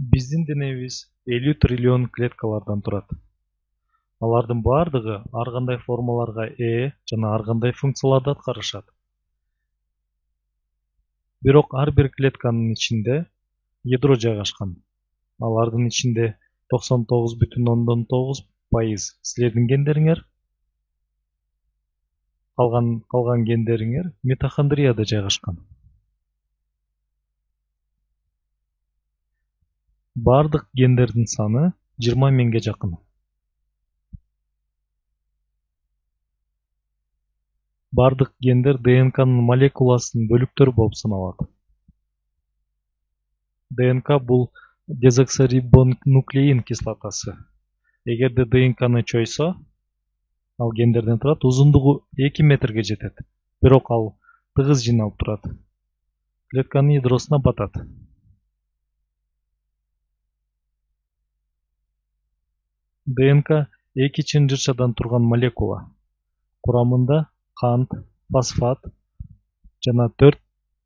Биздин денебиз 50 триллион клеткалардан турат. Алардын баардыгы ар кандай формаларга ээ жана ар кандай функцияларды аткарышат. Бирок ар бир клетканын ичинде ядро жайгашкан. Алардын ичинде 99,9% силердин гендериңер, калган гендериңер митохондрияда жайгашкан. Бардык гендердин саны 20 миңге жакын. Бардык гендер ДНКнын молекуласынын бөлүктөрү болуп саналат. ДНК бул дезоксирибонуклеин кислотасы. Эгерде ДНКны чойсо, ал гендерден турат, узундугу 2 метрге жетет. Бирок ал тыгыз жиналып турат. Клетканын ядросуна батат. ДНК 2 чынжырчадан турган молекула. Курамында кант, фосфат жана 4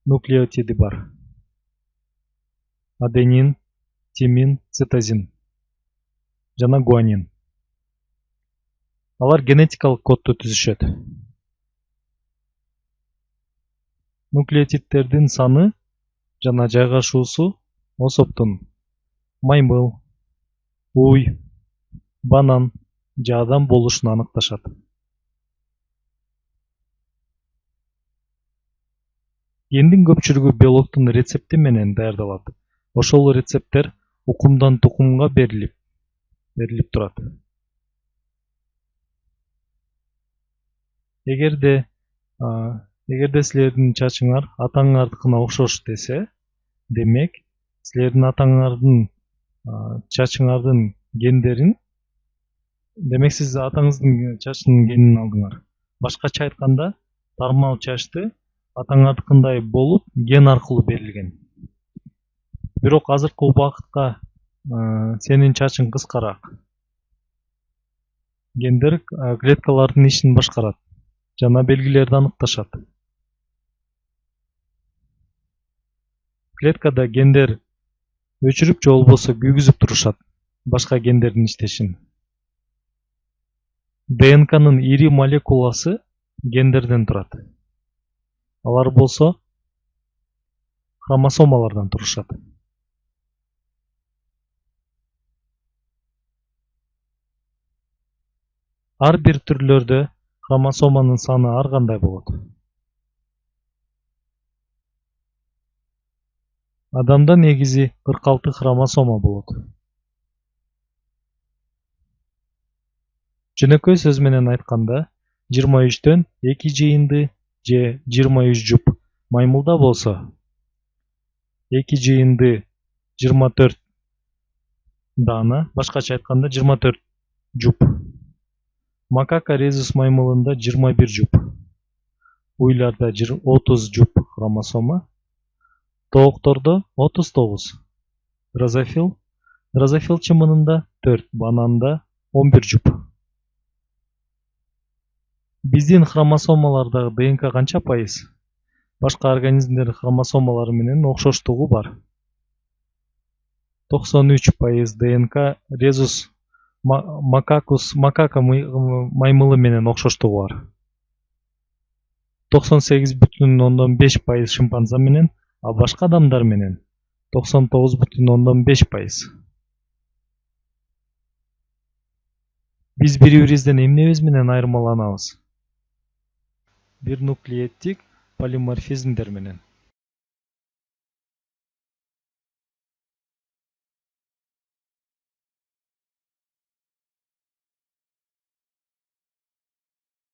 нуклеотиди бар. Аденин, тимин, цитозин жана гуанин. Алар генетикалык кодду түзүшөт. Нуклеотидтердин саны жана жайгашуусу особтун маймыл, уй, банан же адам болушун аныкташат. Гендин көпчүлүгү биологтун рецепти менен даярдалат. Ошол рецепттер укумдан тукумга берилип турат. Эгерде силердин чачыңар атаңардыкына окшош десе, демек силердин атаңардын чачыңардын гендерин, демек сиз атаңыздын чачынын генин алдыңар. Башкача айтканда, тармал чачты атаңардыкындай болуп ген аркылуу берилген. Бирок азыркы убакытка сенин чачың кыскараак. Гендер клеткалардын ишин башкарат жана белгилерди аныкташат. Клеткада гендер өчүрүп же болбосо күйгүзүп турушат башка гендердин иштешин. ДНКнын ири молекуласы гендерден турат. Алар болсо хромосомалардан турушат. Ар бир түрлөрдө хромосоманын саны ар кандай болот. Адамда негизи 46 хромосома болот. Жөнөкөй сөз менен айтканда, 23дөн 2 жыйынды же 23 жуп маймылда болсо, 2 жыйынды 24 даана, башкача айтканда 24 жуп. Макака резус маймылында 21 жуп. Уйларда 30 жуп хромосома. Тооктордо 39. Дрозофил чымынында 4, бананда 11 жуп. Биздин хромосомалардагы ДНК канча пайыз? Башка организмдердин хромосомалары менен окшоштугу бар. 93% ДНК резус макака маймылы менен окшоштугу бар. 98,5% шимпанзе менен, а башка адамдар менен 99,5%. Биз бири-бирибизден эмнебиз менен айырмаланабыз? Бир нуклеоттик полиморфизмдер менен.